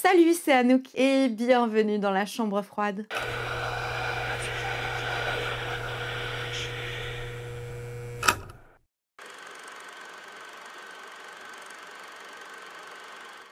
Salut, c'est Anouk et bienvenue dans la chambre froide.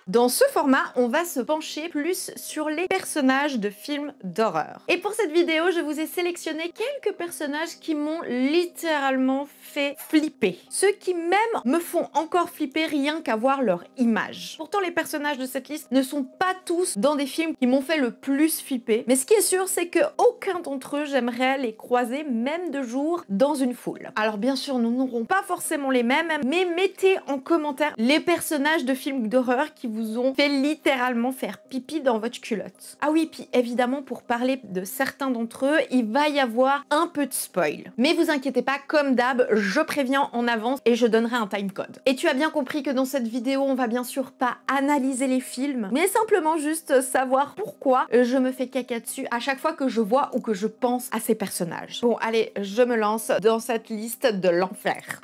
Dans ce format, on va se pencher plus sur les personnages de films d'horreur. Et pour cette vidéo, je vous ai sélectionné quelques personnages qui m'ont littéralement fait flipper. Ceux qui même me font encore flipper rien qu'à voir leur image. Pourtant, les personnages de cette liste ne sont pas tous dans des films qui m'ont fait le plus flipper. Mais ce qui est sûr, c'est que aucun d'entre eux, j'aimerais les croiser même de jour dans une foule. Alors bien sûr, nous n'aurons pas forcément les mêmes, mais mettez en commentaire les personnages de films d'horreur qui vous ont fait littéralement faire pipi dans votre culotte. Ah oui, puis évidemment, pour parler de certains d'entre eux, il va y avoir un peu de spoil. Mais vous inquiétez pas, comme d'hab, je préviens en avance et je donnerai un timecode. Et tu as bien compris que dans cette vidéo, on va bien sûr pas analyser les films, mais simplement juste savoir pourquoi je me fais caca dessus à chaque fois que je vois ou que je pense à ces personnages. Bon, allez, je me lance dans cette liste de l'enfer.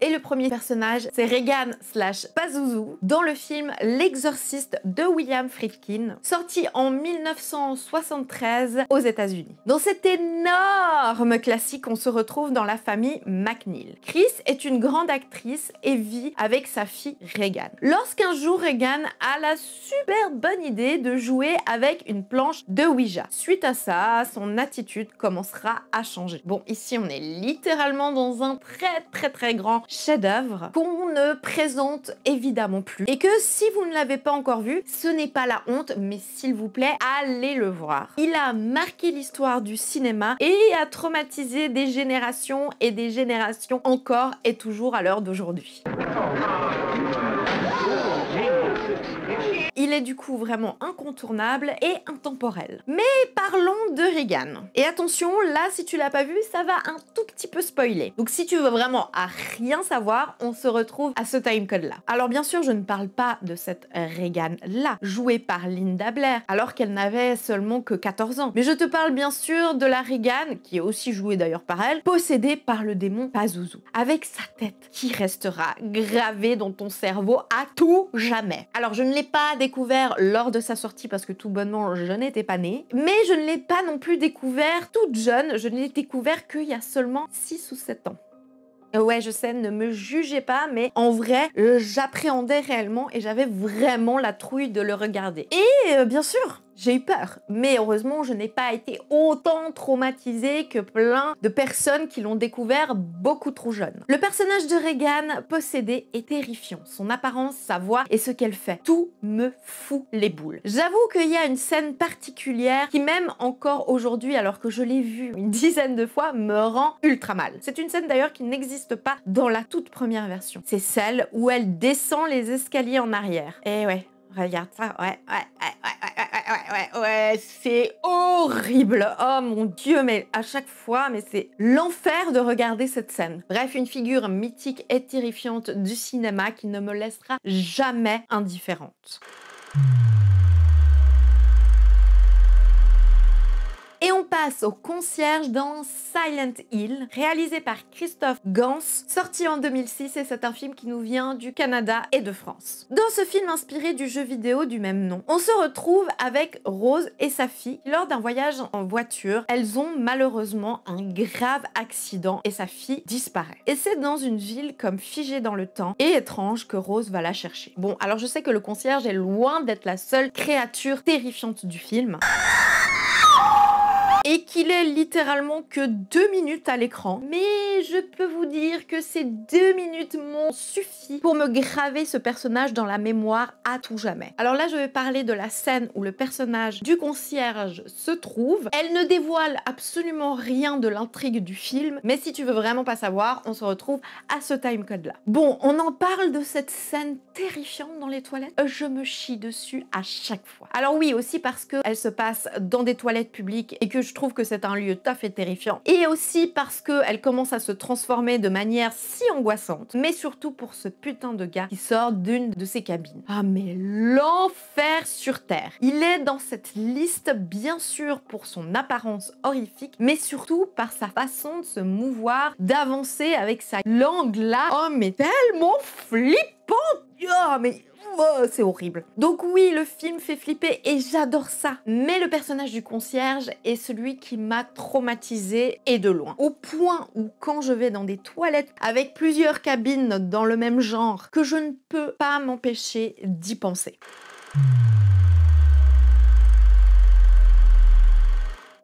Et le premier personnage, c'est Regan / Pazuzu dans le film L'Exorciste de William Friedkin, sorti en 1973 aux États-Unis. Dans cet énorme classique, on se retrouve dans la famille McNeil. Chris est une grande actrice et vit avec sa fille Regan. Lorsqu'un jour, Regan a la super bonne idée de jouer avec une planche de Ouija. Suite à ça, son attitude commencera à changer. Bon, ici, on est littéralement dans un très grand chef-d'œuvre qu'on ne présente évidemment plus et que si vous ne l'avez pas encore vu, ce n'est pas la honte, mais s'il vous plaît, allez le voir. Il a marqué l'histoire du cinéma et a traumatisé des générations et des générations encore et toujours à l'heure d'aujourd'hui. Il est du coup vraiment incontournable et intemporel. Mais parlons de Regan. Et attention, là, si tu l'as pas vu, ça va un tout petit peu spoiler. Donc si tu veux vraiment à rien savoir, on se retrouve à ce timecode-là. Alors bien sûr, je ne parle pas de cette Regan-là, jouée par Linda Blair, alors qu'elle n'avait seulement que 14 ans. Mais je te parle bien sûr de la Regan, qui est aussi jouée d'ailleurs par elle, possédée par le démon Pazuzu, avec sa tête qui restera gravée dans ton cerveau à tout jamais. Alors je ne l'ai pas découvert lors de sa sortie parce que tout bonnement je n'étais pas née, mais je ne l'ai pas non plus découvert toute jeune, je ne l'ai découvert qu'il y a seulement 6 ou 7 ans. Ouais, je sais, ne me jugez pas, mais en vrai, j'appréhendais réellement et j'avais vraiment la trouille de le regarder. Et bien sûr, j'ai eu peur, mais heureusement, je n'ai pas été autant traumatisée que plein de personnes qui l'ont découvert beaucoup trop jeune. Le personnage de Regan possédé est terrifiant. Son apparence, sa voix et ce qu'elle fait, tout me fout les boules. J'avoue qu'il y a une scène particulière qui, même encore aujourd'hui, alors que je l'ai vue une dizaine de fois, me rend ultra mal. C'est une scène d'ailleurs qui n'existe pas dans la toute première version. C'est celle où elle descend les escaliers en arrière. Et ouais, regarde ça, ouais, c'est horrible. Oh mon Dieu, mais à chaque fois, mais c'est l'enfer de regarder cette scène. Bref, une figure mythique et terrifiante du cinéma qui ne me laissera jamais indifférente. Et on passe au concierge dans Silent Hill, réalisé par Christophe Gans, sorti en 2006 et c'est un film qui nous vient du Canada et de France. Dans ce film inspiré du jeu vidéo du même nom, on se retrouve avec Rose et sa fille. Lors d'un voyage en voiture, elles ont malheureusement un grave accident et sa fille disparaît. Et c'est dans une ville comme figée dans le temps et étrange que Rose va la chercher. Bon, alors je sais que le concierge est loin d'être la seule créature terrifiante du film, et qu'il est littéralement que 2 minutes à l'écran. Mais je peux vous dire que ces 2 minutes m'ont suffi pour me graver ce personnage dans la mémoire à tout jamais. Alors là, je vais parler de la scène où le personnage du concierge se trouve. Elle ne dévoile absolument rien de l'intrigue du film, mais si tu veux vraiment pas savoir, on se retrouve à ce timecode-là. Bon, on en parle de cette scène terrifiante dans les toilettes. Je me chie dessus à chaque fois. Alors oui, aussi parce qu'elle se passe dans des toilettes publiques et que je trouve que c'est un lieu tout à fait terrifiant, et aussi parce qu'elle commence à se transformer de manière si angoissante, mais surtout pour ce putain de gars qui sort d'une de ses cabines. Ah mais l'enfer sur Terre. Il est dans cette liste bien sûr pour son apparence horrifique, mais surtout par sa façon de se mouvoir, d'avancer avec sa langue là. Oh mais tellement flippant. Oh mais oh, c'est horrible. Donc oui, le film fait flipper et j'adore ça. Mais le personnage du concierge est celui qui m'a traumatisée et de loin. Au point où quand je vais dans des toilettes avec plusieurs cabines dans le même genre, que je ne peux pas m'empêcher d'y penser.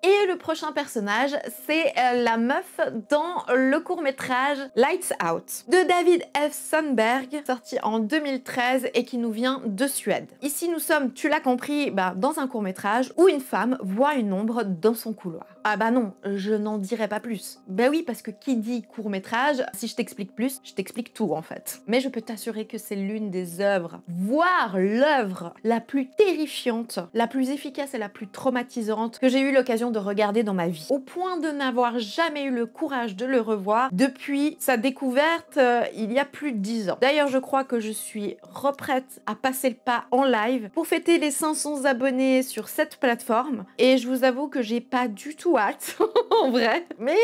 Et le prochain personnage, c'est la meuf dans le court-métrage Lights Out de David F. Sundberg, sorti en 2013 et qui nous vient de Suède. Ici, nous sommes, tu l'as compris, dans un court-métrage où une femme voit une ombre dans son couloir. Ah bah non, je n'en dirai pas plus. Bah oui, parce que qui dit court-métrage, si je t'explique plus, je t'explique tout en fait. Mais je peux t'assurer que c'est l'une des œuvres, voire l'œuvre la plus terrifiante, la plus efficace et la plus traumatisante que j'ai eu l'occasion de regarder dans ma vie. Au point de n'avoir jamais eu le courage de le revoir depuis sa découverte il y a plus de 10 ans. D'ailleurs, je crois que je suis reprête à passer le pas en live pour fêter les 500 abonnés sur cette plateforme. Et je vous avoue que j'ai pas du tout hâte, en vrai. Mais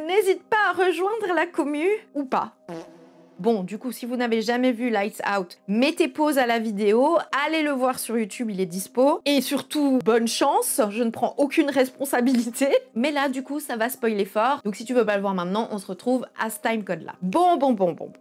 n'hésite pas à rejoindre la commu ou pas. Bon, du coup, si vous n'avez jamais vu Lights Out, mettez pause à la vidéo, allez le voir sur YouTube, il est dispo. Et surtout, bonne chance, je ne prends aucune responsabilité. Mais là, du coup, ça va spoiler fort. Donc si tu veux pas le voir maintenant, on se retrouve à ce timecode-là. Bon.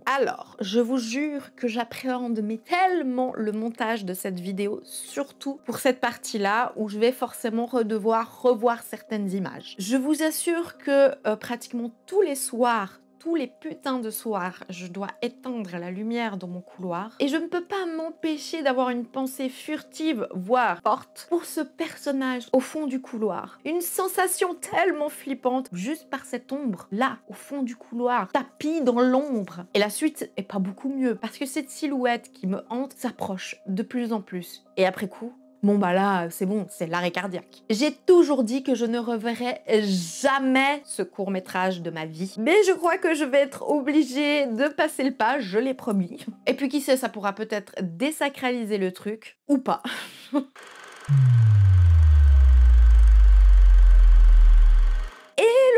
Alors, je vous jure que j'appréhende mais tellement le montage de cette vidéo, surtout pour cette partie-là, où je vais forcément devoir revoir certaines images. Je vous assure que pratiquement tous les soirs, tous les putains de soirs, je dois éteindre la lumière dans mon couloir et je ne peux pas m'empêcher d'avoir une pensée furtive, voire forte, pour ce personnage au fond du couloir. Une sensation tellement flippante, juste par cette ombre, là, au fond du couloir, tapis dans l'ombre. Et la suite est pas beaucoup mieux, parce que cette silhouette qui me hante s'approche de plus en plus. Et après coup, bon bah là, c'est bon, c'est l'arrêt cardiaque. J'ai toujours dit que je ne reverrai jamais ce court-métrage de ma vie. Mais je crois que je vais être obligée de passer le pas, je l'ai promis. Et puis qui sait, ça pourra peut-être désacraliser le truc, ou pas.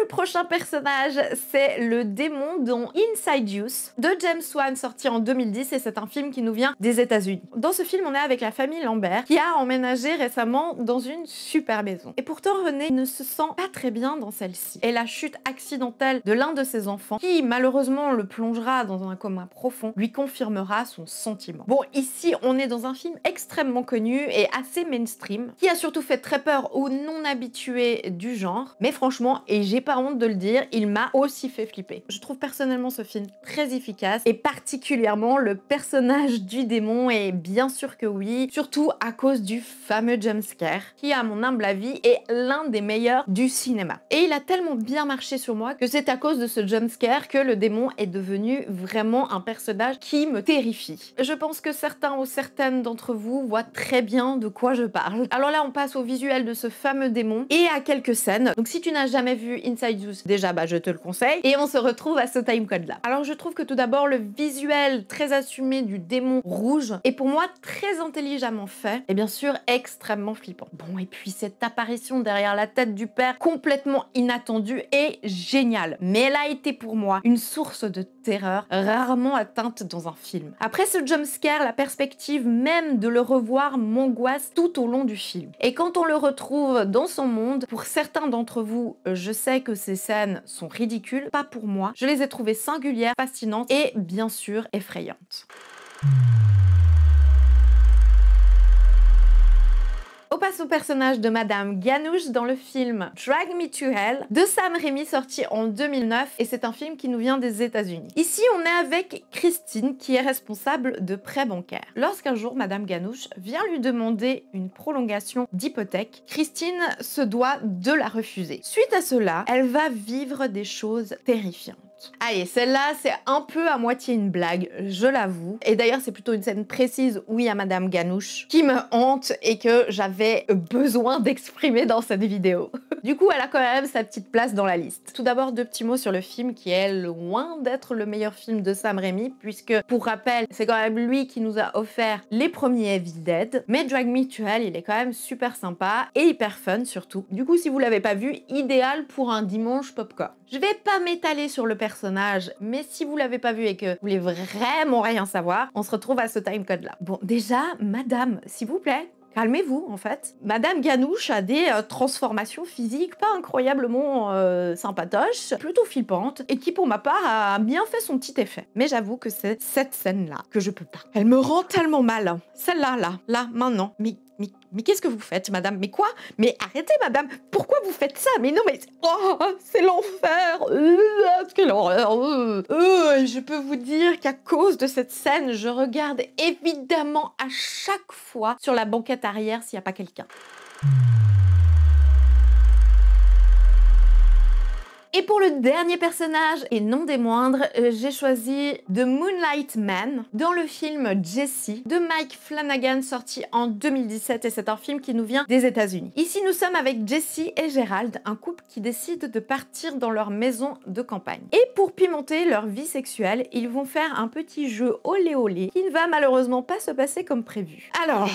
Le prochain personnage, c'est le démon dans Insidious de James Wan, sorti en 2010, et c'est un film qui nous vient des États-Unis. Dans ce film, on est avec la famille Lambert qui a emménagé récemment dans une super maison. Et pourtant, René ne se sent pas très bien dans celle-ci. Et la chute accidentelle de l'un de ses enfants, qui malheureusement le plongera dans un coma profond, lui confirmera son sentiment. Bon, ici, on est dans un film extrêmement connu et assez mainstream, qui a surtout fait très peur aux non-habitués du genre, mais franchement, et j'ai pas honte de le dire, il m'a aussi fait flipper. Je trouve personnellement ce film très efficace et particulièrement le personnage du démon, et bien sûr que oui, surtout à cause du fameux jumpscare qui, à mon humble avis, est l'un des meilleurs du cinéma. Et il a tellement bien marché sur moi que c'est à cause de ce jumpscare que le démon est devenu vraiment un personnage qui me terrifie. Je pense que certains ou certaines d'entre vous voient très bien de quoi je parle. Alors là, on passe au visuel de ce fameux démon et à quelques scènes. Donc si tu n'as jamais vu Insidious, déjà je te le conseille, et on se retrouve à ce timecode là. Alors je trouve que tout d'abord le visuel très assumé du démon rouge est pour moi très intelligemment fait et bien sûr extrêmement flippant. Bon, et puis cette apparition derrière la tête du père complètement inattendue est géniale, mais elle a été pour moi une source de terreur rarement atteinte dans un film. Après ce jumpscare, la perspective même de le revoir m'angoisse tout au long du film. Et quand on le retrouve dans son monde, pour certains d'entre vous, je sais que ces scènes sont ridicules, pas pour moi. Je les ai trouvées singulières, fascinantes et bien sûr effrayantes. On passe au personnage de Madame Ganoush dans le film Drag Me to Hell de Sam Raimi, sorti en 2009, et c'est un film qui nous vient des États-Unis. Ici, on est avec Christine qui est responsable de prêts bancaires. Lorsqu'un jour, Madame Ganoush vient lui demander une prolongation d'hypothèque, Christine se doit de la refuser. Suite à cela, elle va vivre des choses terrifiantes. honte. Allez, celle-là, c'est un peu à moitié une blague, je l'avoue. Et d'ailleurs, c'est plutôt une scène précise où il y a Madame Ganouche qui me hante et que j'avais besoin d'exprimer dans cette vidéo. Du coup, elle a quand même sa petite place dans la liste. Tout d'abord, 2 petits mots sur le film qui est loin d'être le meilleur film de Sam Raimi, puisque, pour rappel, c'est quand même lui qui nous a offert les premiers Evil Dead. Mais Drag Me to Hell, il est quand même super sympa et hyper fun surtout. Du coup, si vous l'avez pas vu, idéal pour un dimanche popcorn. Je vais pas m'étaler sur le personnage, mais si vous l'avez pas vu et que vous voulez vraiment rien savoir, on se retrouve à ce timecode là. Bon, déjà, madame, s'il vous plaît, calmez-vous, en fait. Madame Ganouche a des transformations physiques pas incroyablement sympatoches, plutôt flippantes, et qui, pour ma part, a bien fait son petit effet. Mais j'avoue que c'est cette scène-là que je peux pas. Elle me rend tellement mal. Celle-là, là, maintenant. Mais qu'est-ce que vous faites, madame? Mais quoi? Mais arrêtez, madame! Pourquoi vous faites ça? Mais non, mais... Oh, c'est l'enfer! Quelle horreur! Je peux vous dire qu'à cause de cette scène, je regarde évidemment à chaque fois sur la banquette arrière s'il n'y a pas quelqu'un. Et pour le dernier personnage, et non des moindres, j'ai choisi The Moonlight Man dans le film Jessie de Mike Flanagan, sorti en 2017, et c'est un film qui nous vient des États-Unis. Ici, nous sommes avec Jessie et Gérald, un couple qui décide de partir dans leur maison de campagne. Et pour pimenter leur vie sexuelle, ils vont faire un petit jeu olé olé qui ne va malheureusement pas se passer comme prévu. Alors...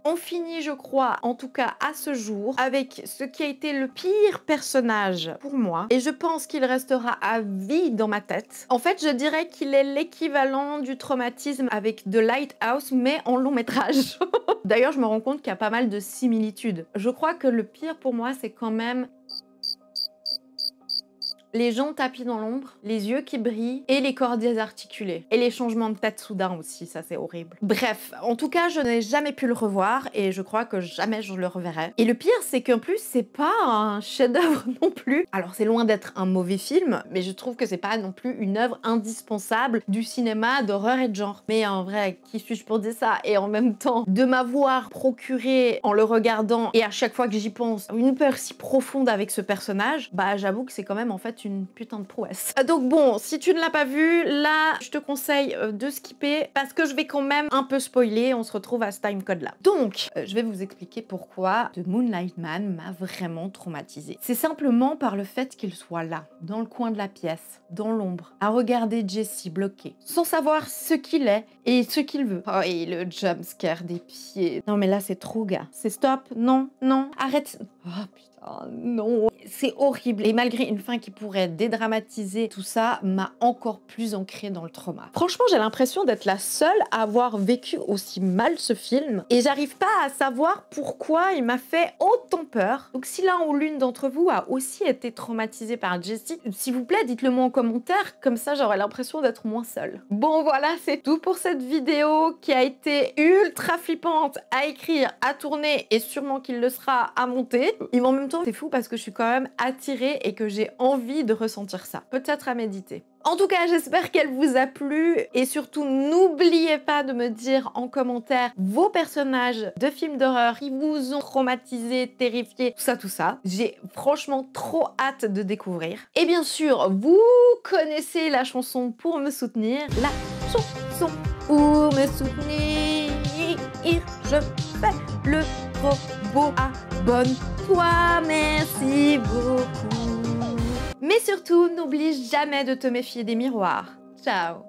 on finit, je crois, en tout cas à ce jour, avec ce qui a été le pire personnage pour moi. Et je pense qu'il restera à vie dans ma tête. En fait, je dirais qu'il est l'équivalent du traumatisme avec The Lighthouse, mais en long métrage. D'ailleurs, je me rends compte qu'il y a pas mal de similitudes. Je crois que le pire pour moi, c'est quand même... les gens tapis dans l'ombre, les yeux qui brillent et les corps désarticulés. Et les changements de tête soudains aussi, ça c'est horrible. Bref, en tout cas, je n'ai jamais pu le revoir et je crois que jamais je le reverrai. Et le pire, c'est qu'en plus, c'est pas un chef-d'œuvre non plus. Alors c'est loin d'être un mauvais film, mais je trouve que c'est pas non plus une œuvre indispensable du cinéma d'horreur et de genre. Mais en vrai, qui suis-je pour dire ça? Et en même temps, de m'avoir procuré en le regardant et à chaque fois que j'y pense, une peur si profonde avec ce personnage, bah j'avoue que c'est quand même en fait une putain de prouesse. Donc bon, si tu ne l'as pas vu, là, je te conseille de skipper parce que je vais quand même un peu spoiler, on se retrouve à ce timecode là. Donc, je vais vous expliquer pourquoi The Moonlight Man m'a vraiment traumatisée. C'est simplement par le fait qu'il soit là, dans le coin de la pièce, dans l'ombre, à regarder Jessie bloquée, sans savoir ce qu'il est et ce qu'il veut. Oh, et le jumpscare des pieds. Non mais là, c'est trop, gars. C'est stop, non, non, arrête. Oh putain. Oh non, c'est horrible. Et malgré une fin qui pourrait dédramatiser tout ça, m'a encore plus ancrée dans le trauma. Franchement, j'ai l'impression d'être la seule à avoir vécu aussi mal ce film. Et j'arrive pas à savoir pourquoi il m'a fait autant peur. Donc si l'un ou l'une d'entre vous a aussi été traumatisé par Jessie, s'il vous plaît, dites-le moi en commentaire. Comme ça, j'aurai l'impression d'être moins seule. Bon, voilà, c'est tout pour cette vidéo qui a été ultra flippante à écrire, à tourner et sûrement qu'il le sera à monter. Et en même temps, c'est fou parce que je suis quand même attirée et que j'ai envie de ressentir ça. Peut-être à méditer. En tout cas, j'espère qu'elle vous a plu et surtout n'oubliez pas de me dire en commentaire vos personnages de films d'horreur qui vous ont traumatisé, terrifié, tout ça. J'ai franchement trop hâte de découvrir. Et bien sûr, vous connaissez la chanson pour me soutenir. La chanson pour me soutenir. Je fais le robot. Abonne-toi, merci beaucoup. Mais surtout, n'oublie jamais de te méfier des miroirs. Ciao!